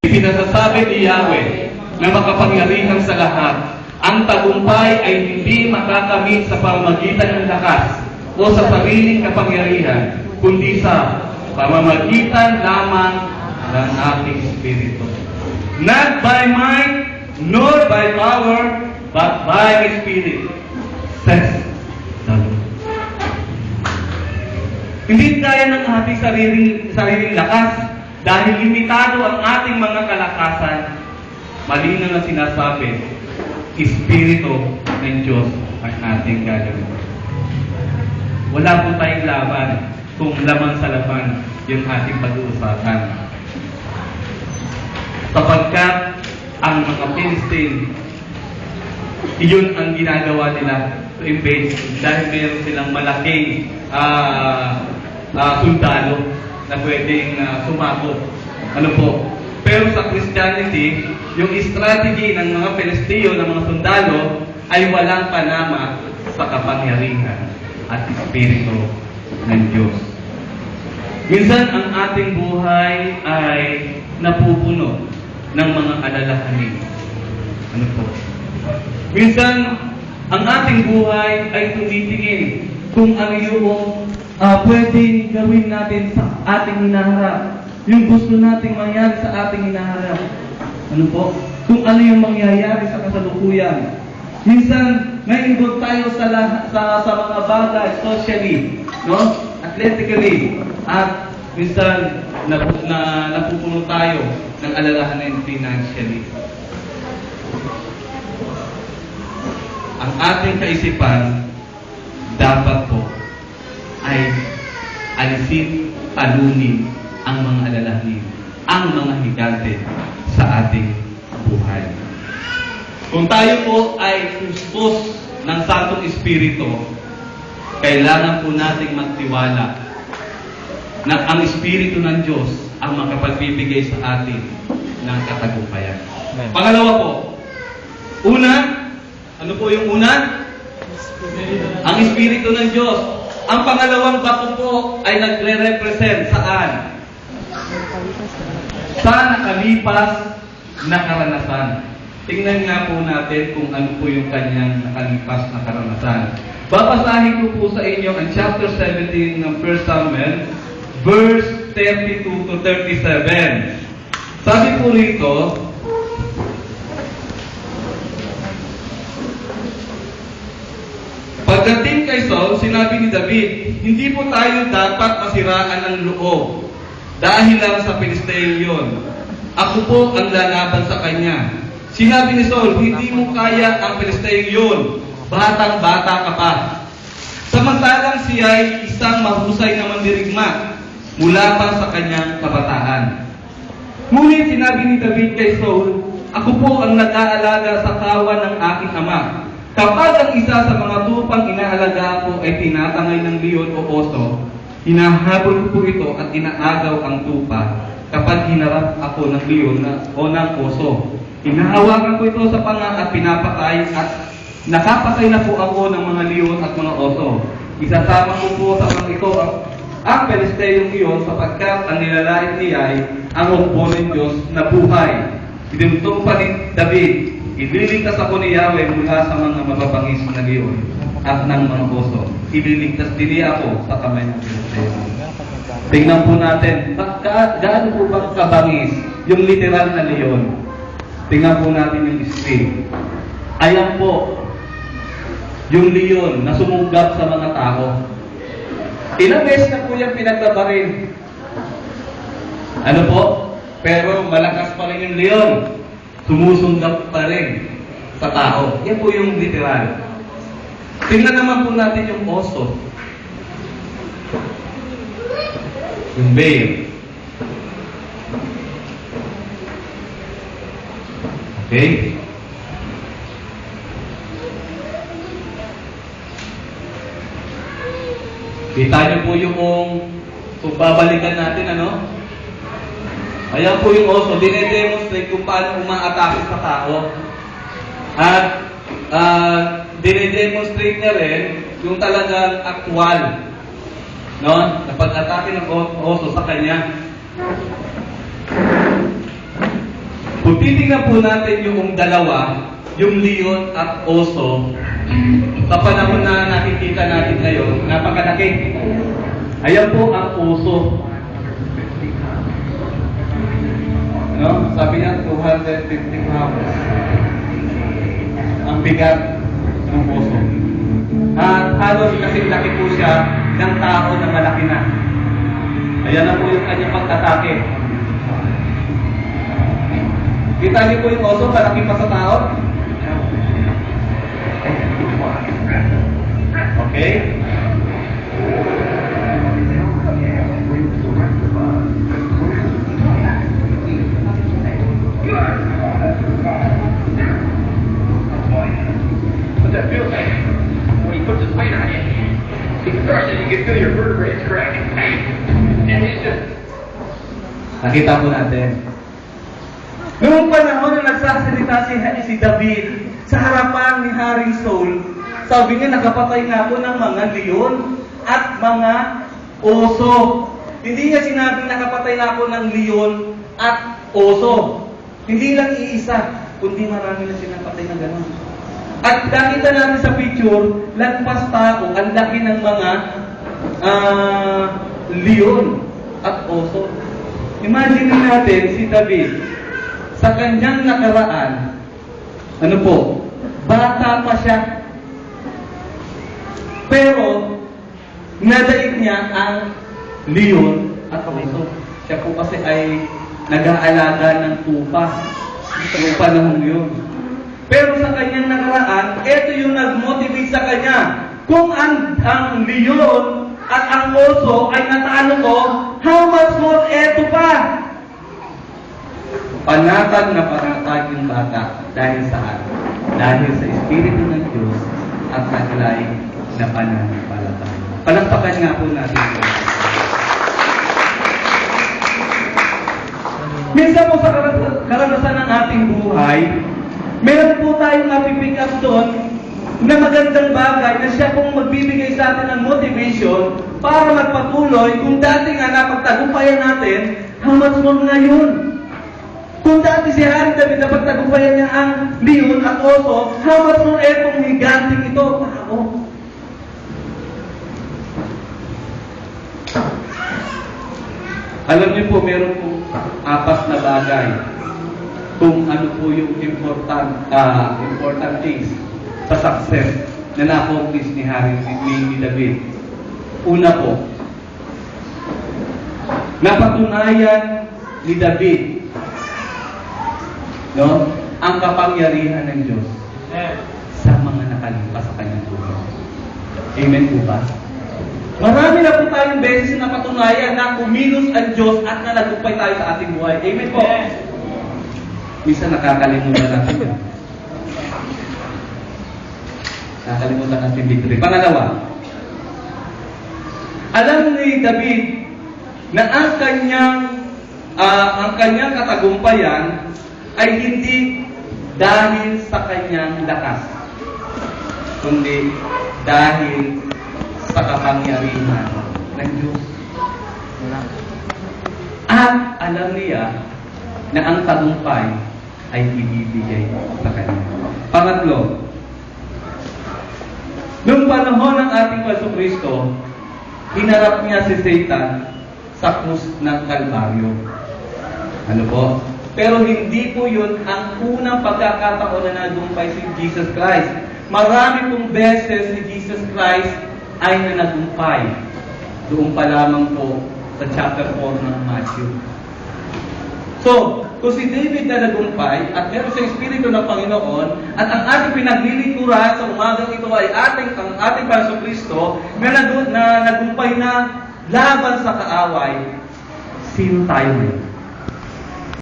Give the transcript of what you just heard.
Ipinasasabi ni Yahweh na makapangyarihan sa lahat, ang tagumpay ay hindi makakamit sa pamamagitan ng lakas o sa sariling kapangyarihan, kundi sa pamamagitan lamang ng ating Espiritu. Not by might, nor by power, but by His Spirit, says the Lord. Hindi kaya ng ating sariling lakas dahil limitado ang ating mga kalakasan. Malinaw na sinasabi, Espiritu ng Diyos ang ating gagawin. Wala po tayong laban kung laman sa laman yung ating pag-uusapan. Kapagkat ang mga Philistine, iyon ang ginagawa nila to invade dahil meron silang malaking sundalo na pwedeng sumakop. Ano po? Pero sa Christianity, yung strategy ng mga Pilisteo, ng mga sundalo, ay walang panama sa kapangyarihan at Espiritu ng Diyos. Minsan, ang ating buhay ay napupuno ng mga alalahanin. Ano po? Minsan, ang ating buhay ay tumitingin kung ano yung pwedeng gawin natin sa ating hinaharap. Yung gusto nating mangyari sa ating hinaharap. Ano po? Kung ano yung mangyayari sa kasalukuyan. Minsan, na-involve tayo sa mga bagay socially, no? Athletically, at minsan napupuno tayo ng alalahanin financially. Ang ating kaisipan dapat po ay alisin, talunin ang mga alalahanin, ang mga higante sa ating buhay. Kung tayo po ay kustos ng Santong Espiritu, kailangan po nating magtiwala na ang Espiritu ng Diyos ang makapagbibigay sa atin ng katagumpayan. Pangalawa po, una, ano po yung una? Ang Espiritu ng Diyos. Ang pangalawang bato po ay nagre-represent saan? Sa nakalipas na karanasan. Tingnan nga po natin kung ano po yung kanyang nakalipas na karanasan. Babasahin ko po sa inyo ang chapter 17 ng 1 Samuel, verse 32 to 37. Sabi po rito, pagdating kay Saul, sinabi ni David, hindi po tayo dapat masiraan ng loob dahil lang sa Pilisteo yun. Ako po ang lalaban sa kanya. Sinabi ni Saul, hindi mo kaya ang Pilisteo yun. Batang-bata ka pa. Samantalang siya ay isang mahusay na mandirigma mula pa sa kanyang kabataan. Ngunit sinabi ni David kay Saul, ako po ang nag-aalaga sa kawan ng aking ama. Kapag ang isa sa mga tupang inaalagaan ko ay tinatangay ng leon o oso, hinahabol ko po ito at inaagaw ang tupa kapag hinarap ako ng leon o ng oso. Hinahawakan ko ito sa panga at pinapatay at nakapatay na po ako ng mga leon at mga oso. Isasama ko po sa mga ito ang Pilisteyong iyon sapagkat ang nilalait niya ay ang hukbo ng Diyos na buhay. Idinuntong pa ni David, ililigtas ako ni Yahweh mula sa mga mababangis na leon at ng mga oso. Ililigtas din niya ako sa kamay ng Pilisteo. Tingnan po natin, gaano po ba kabangis yung literal na leon? Tingnan po natin yung screen. Ayan po, yung leon na sumugap sa mga tao. Ilang beses na po yung pinagbabaril. Ano po? Pero malakas pa rin yung leon. Sumusunggap pa rin sa tao. Yan po yung literal. Tingnan naman po natin yung oso. Yung bear. Okay? Kita niyo po yung kung babalikan natin, ano? Ayan po yung oso, dinedemonstrate kung paano umaatake sa tao. At dinedemonstrate niya rin yung talagang actual, no? Na pag-atake ng oso sa kanya. Kung titingnan po natin yung dalawa, yung leon at oso, sa panahon na nakikita natin ngayon, napakalaki. Ayan po ang oso. No? Sabi niya, 250 pounds. Ang bigat ng oso. At halos kasi laki po siya ng tao na malaki na. Ayan na po yung kanyang pagkatake. Kita niyo po yung oso, malaki pa sa tao? Okay? What's that feel like? When he puts his weight on you, he crushes, you can feel your vertebrae cracking. And he's just... Nakita po natin. Noong panahon na nagsasalita si David sa harapan ni Haring Saul, sabi niya nakapatay nga po ng mga leon at mga oso. Hindi niya sinabing nakapatay na po ng leon at oso. Hindi lang iisa, kundi marami na sinapatay na gano'n. At nakita natin sa picture, lagpas tao, ang laki ng mga leon at oso. Imagine natin si David, sa kanyang nakaraan, ano po, bata pa siya. Pero, nadaig niya ang leon at oso. Siya po kasi ay nag-aalaga ng tupa. Noong panahon yun. Pero sa kanyang nakaraan, ito yung nag-motivate sa kanya. Kung ang leon at ang oso ay natalo ko, how much more eto pa? Panatag na panatag yung bata. Dahil saan? Dahil sa Espiritu ng Diyos at taglay na pananampalataya. Palakpakan nga po natin ito. Minsan po sa karanasan ng ating buhay, meron po tayong napipick up doon na magandang bagay na siya pong magbibigay sa atin ng motivation para magpatuloy. Kung dati nga napagtagumpayan natin, how much more ngayon? Kung dati si Haring David napagtagumpayan niya ang leon at oso, how much more etong higanting ito? Tao. Alam niyo po, meron po apat na bagay kung ano po yung important things sa success na na-accomplish ni David. Una po, napatunayan ni David ang kapangyarihan ng Diyos sa mga nakalipas sa kanyang buhay. Amen po ba? Marami na po tayong beses na patunayan na kumilos ang Diyos at na nagupay tayo sa ating buhay. Amen po? Minsan nakakalimutan natin yun. Nakakalimutan natin victory. Pangalawa, alam ni David na ang kanyang katagumpayan ay hindi dahil sa kanyang lakas, kundi dahil sa kapangyarihan ng Diyos. At alam niya na ang tagumpay ay ibibigay sa kanya. Pangatlo, noong panahon ng ating Panginoon, hinarap niya si Satan sa krus ng Kalbaryo. Ano po? Pero hindi po yun ang unang pagkakataon na nagumpay si Jesus Christ. Marami pong beses si Jesus Christ ay nanagumpay. Doon pa lamang po sa chapter 4 ng Matthew. So, kung si David na nagumpay at meron sa Espiritu ng Panginoon at ang ating pinaglilingkuran sa umagang ito ay ang ating Panginoon Kristo na nagumpay na laban sa kaaway, sino tayo ngayon?